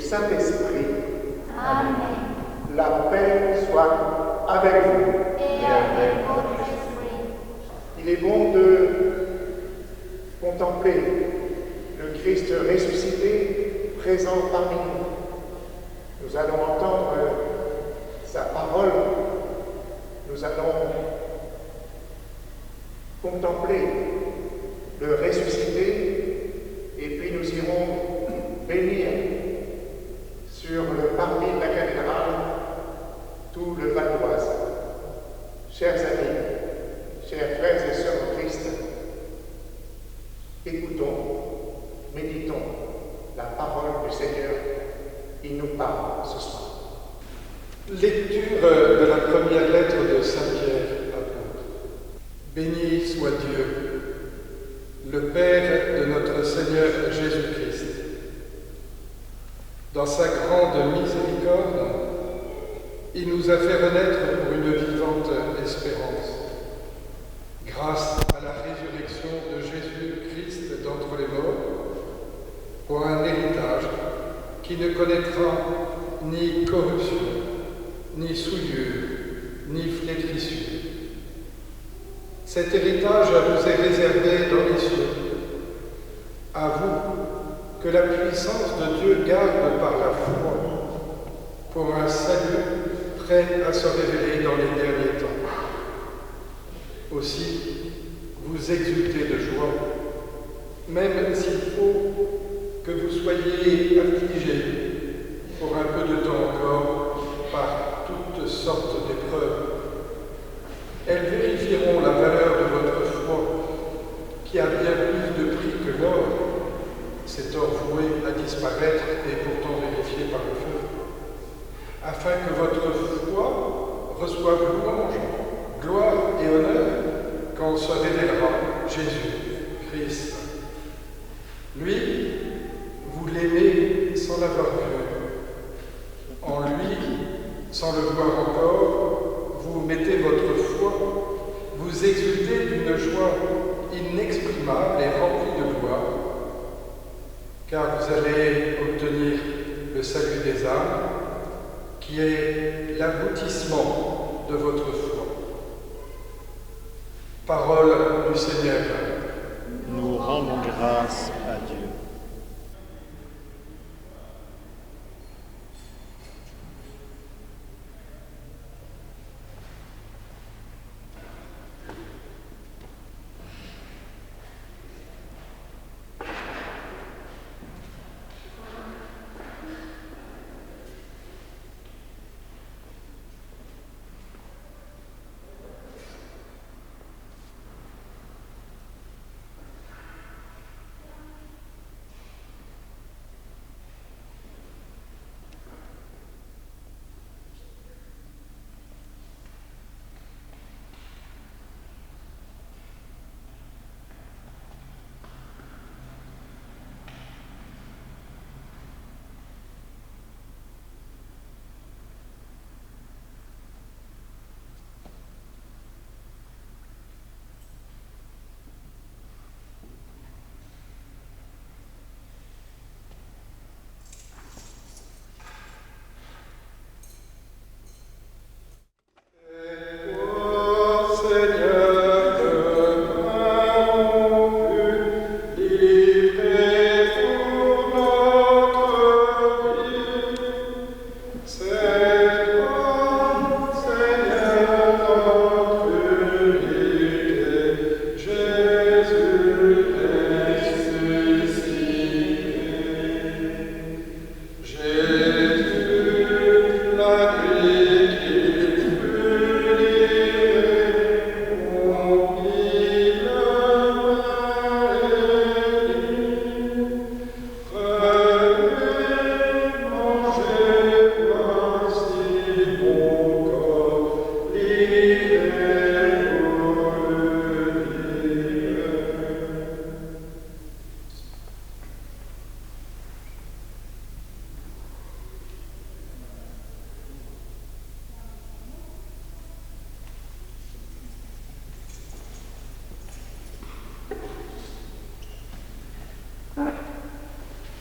Saint-Esprit. Amen. La paix soit avec vous. Et avec votre esprit. Il est bon de contempler le Christ ressuscité présent parmi nous. Nous allons entendre sa parole. Nous allons contempler le ressuscité et puis nous irons bénir sur le parvis de la cathédrale tout le Val d'Oise. Chers amis, chers frères et sœurs en Christ, écoutons, méditons la parole du Seigneur. Il nous parle ce soir. Lecture de la première lettre de Saint Pierre apôtre. Béni soit Dieu, le Père de notre Seigneur Jésus-Christ. Dans sa grande miséricorde, il nous a fait renaître pour une vivante espérance. Grâce à la résurrection de Jésus-Christ d'entre les morts, pour un héritage qui ne connaîtra ni corruption, ni souillure, ni flétrissure. Cet héritage vous est réservé dans les cieux. À vous, que la puissance de Dieu garde par la foi, pour un salut prêt à se révéler dans les derniers temps. Aussi, vous exultez de joie, même s'il faut que vous soyez affligés pour un peu de temps encore par toutes sortes d'épreuves. Elles vérifieront la valeur de votre foi, qui a bien plus de prix que l'or, cet or voué à disparaître et pourtant vérifié par le feu, afin que votre foi reçoive louange, gloire et honneur quand se révélera Jésus-Christ. Lui, vous l'aimez sans l'avoir vu. En lui, sans le voir encore, vous mettez votre foi, vous exultez d'une joie inexprimable et remplie de gloire, car vous allez obtenir le salut des âmes, qui est l'aboutissement de votre foi. Parole du Seigneur. Nous rendons grâce à Dieu.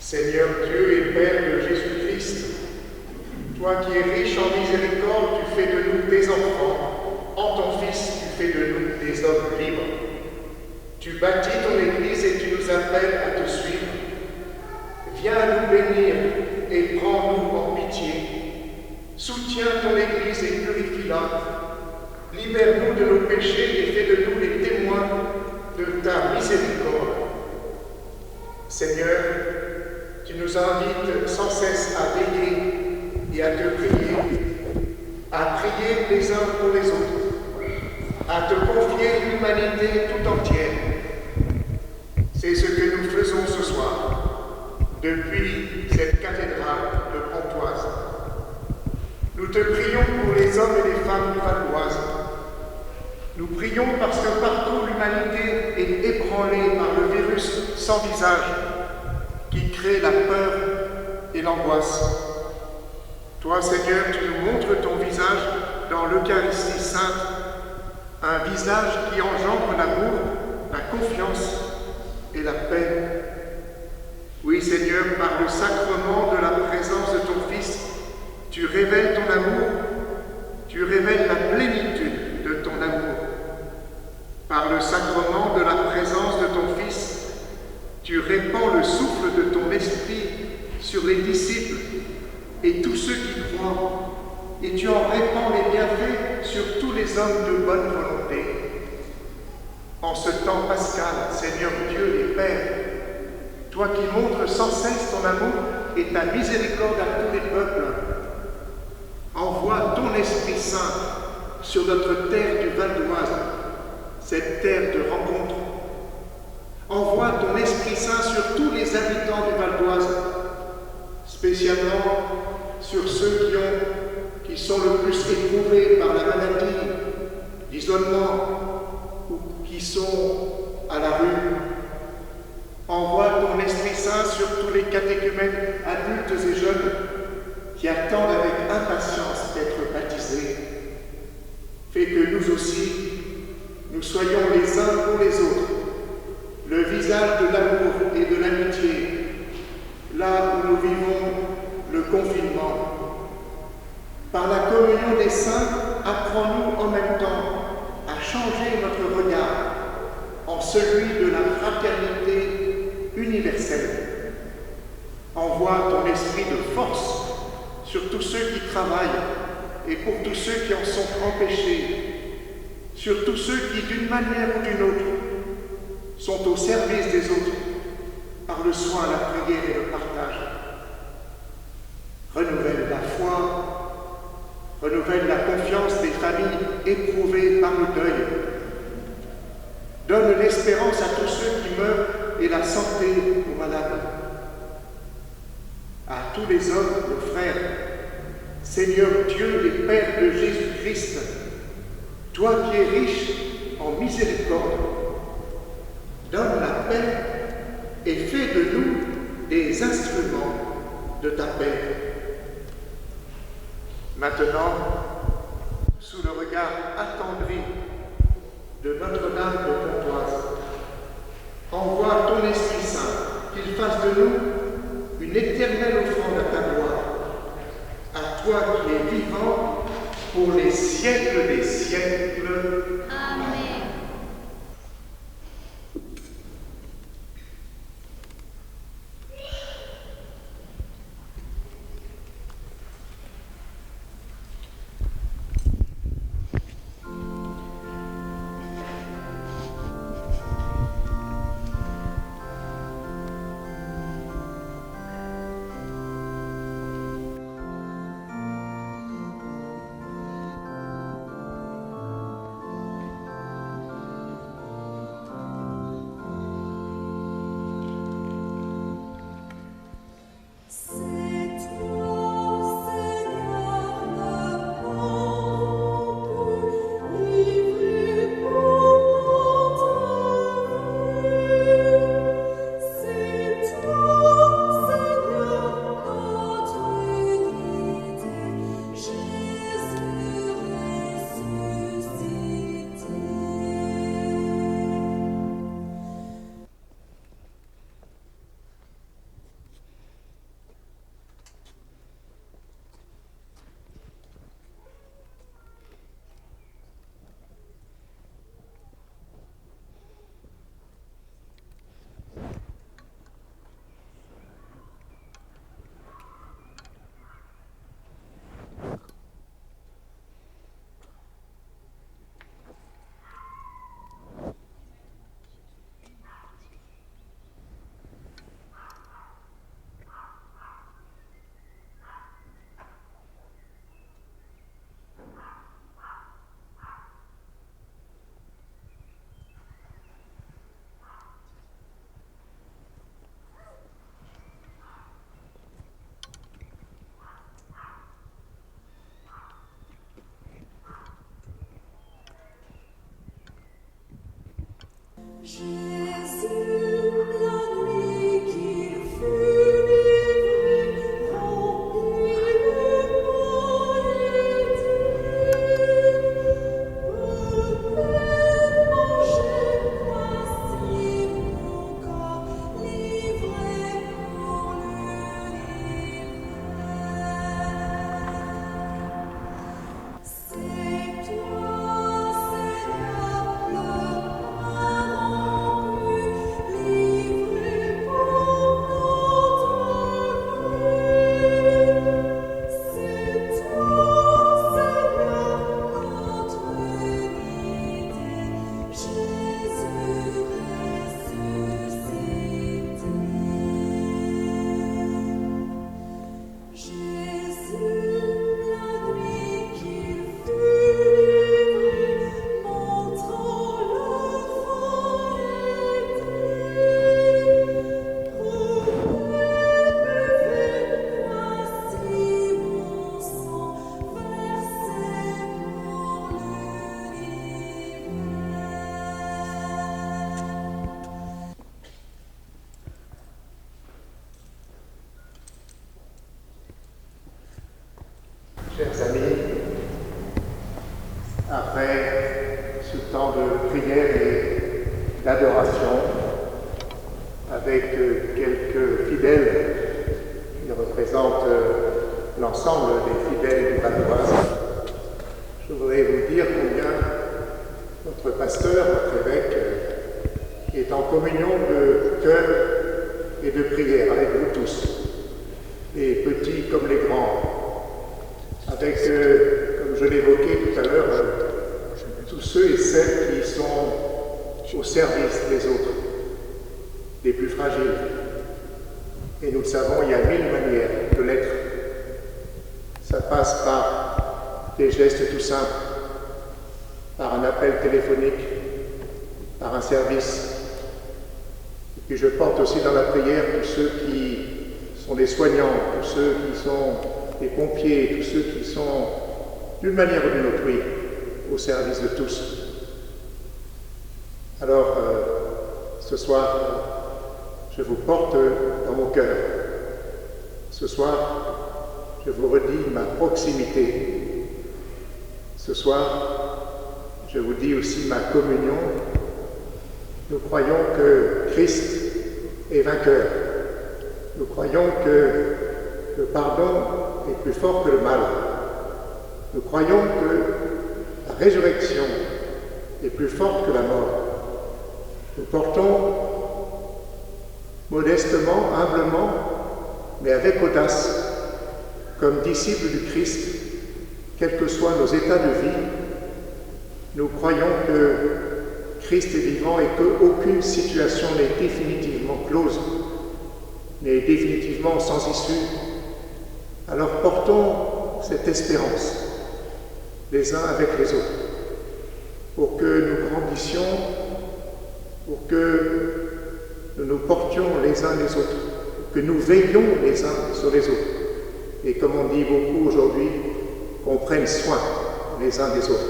Seigneur Dieu et Père de Jésus-Christ, Jésus-Christ. Toi qui es riche en miséricorde, tu fais de nous tes enfants. En ton Fils, tu fais de nous des hommes libres. Tu bâtis ton Église et tu nous appelles à te suivre. Viens nous bénir et prends-nous en pitié. Soutiens ton Église et purifie-la. Libère-nous de nos péchés et fais de nous les témoins de ta miséricorde. Seigneur, tu nous invites sans cesse à veiller et à te prier, à prier les uns pour les autres, à te confier l'humanité tout entière. C'est ce que nous faisons ce soir, depuis cette cathédrale de Pontoise. Nous te prions pour les hommes et les femmes du Val d'Oise. Nous prions parce que partout l'humanité est ébranlée par le virus sans visage qui crée la peur et l'angoisse. Toi, Seigneur, tu nous montres ton visage dans l'Eucharistie sainte, un visage qui engendre l'amour, la confiance et la paix. Oui, Seigneur, par le sacrement de la présence de ton Fils, tu révèles ton amour, tu révèles la plénitude de ton amour. Par le sacrement de la présence de ton Fils, tu répands le souffle de ton esprit sur les disciples et tous ceux qui croient, et tu en répands les bienfaits sur tous les hommes de bonne volonté. En ce temps pascal, Seigneur Dieu et Père, toi qui montres sans cesse ton amour et ta miséricorde à tous les peuples, envoie ton Esprit Saint sur notre terre du Val d'Oise, cette terre de rencontre. Envoie ton Esprit Saint sur tous les habitants du Val d'Oise, spécialement sur ceux qui sont le plus éprouvés par la maladie, l'isolement, ou qui sont à la rue. Envoie ton Esprit Saint sur tous les catéchumènes adultes et jeunes qui attendent avec impatience d'être baptisés. Fais que nous aussi, nous soyons les uns pour les autres, le visage de l'amour et de l'amitié, là où nous vivons le confinement. Par la communion des saints, apprends-nous en même temps à changer notre regard en celui de la fraternité universelle. Envoie ton esprit de force sur tous ceux qui travaillent et pour tous ceux qui en sont empêchés, sur tous ceux qui, d'une manière ou d'une autre, sont au service des autres par le soin, la prière et le partage. Renouvelle la foi, renouvelle la confiance des familles éprouvées par le deuil. Donne l'espérance à tous ceux qui meurent et la santé aux malades. À tous les hommes, nos frères, Seigneur Dieu et Père de Jésus-Christ, toi qui es riche en miséricorde, donne la paix et fais de nous des instruments de ta paix. Maintenant, sous le regard attendri de Notre-Dame de Pontoise, envoie ton Esprit Saint, qu'il fasse de nous une éternelle offrande à ta gloire, à toi qui es vivant pour les siècles des siècles. Amen. Chers amis, après ce temps de prière et d'adoration, avec quelques fidèles qui représentent l'ensemble des fidèles du Val-d'Oise, je voudrais vous dire combien notre pasteur, notre évêque, est en communion de cœur et de prière avec vous tous, les petits comme les grands, avec, comme je l'évoquais tout à l'heure, tous ceux et celles qui sont au service des autres, des plus fragiles. Et nous le savons, il y a 1000 manières de l'être. Ça passe par des gestes tout simples, par un appel téléphonique, par un service. Et puis je porte aussi dans la prière tous ceux qui sont des soignants, tous ceux qui sont des pompiers, tous ceux qui sont, d'une manière ou d'une autre, oui, au service de tous. Alors, ce soir, je vous porte dans mon cœur. Ce soir, je vous redis ma proximité. Ce soir, je vous dis aussi ma communion. Nous croyons que Christ est vainqueur. Nous croyons que le pardon est plus fort que le mal. Nous croyons que la résurrection est plus forte que la mort. Nous portons modestement, humblement, mais avec audace, comme disciples du Christ, quels que soient nos états de vie, nous croyons que Christ est vivant et qu'aucune situation n'est définitivement close, n'est définitivement sans issue. Alors portons cette espérance les uns avec les autres, pour que nous grandissions, pour que nous nous portions les uns les autres, que nous veillions les uns sur les autres. Et comme on dit beaucoup aujourd'hui, qu'on prenne soin les uns des autres.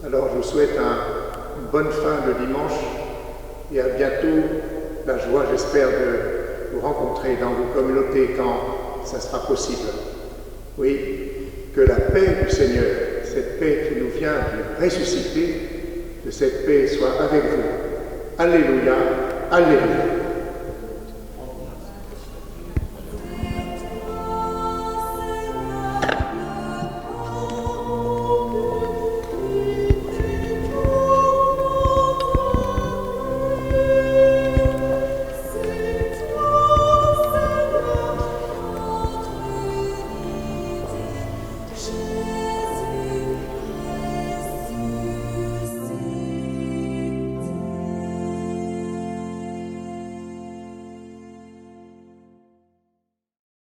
Alors je vous souhaite une bonne fin de dimanche et à bientôt. La joie, j'espère, de vous rencontrer dans vos communautés quand ça sera possible. Oui, que la paix du Seigneur, cette paix qui nous vient du ressuscité, que cette paix soit avec vous. Alléluia, alléluia.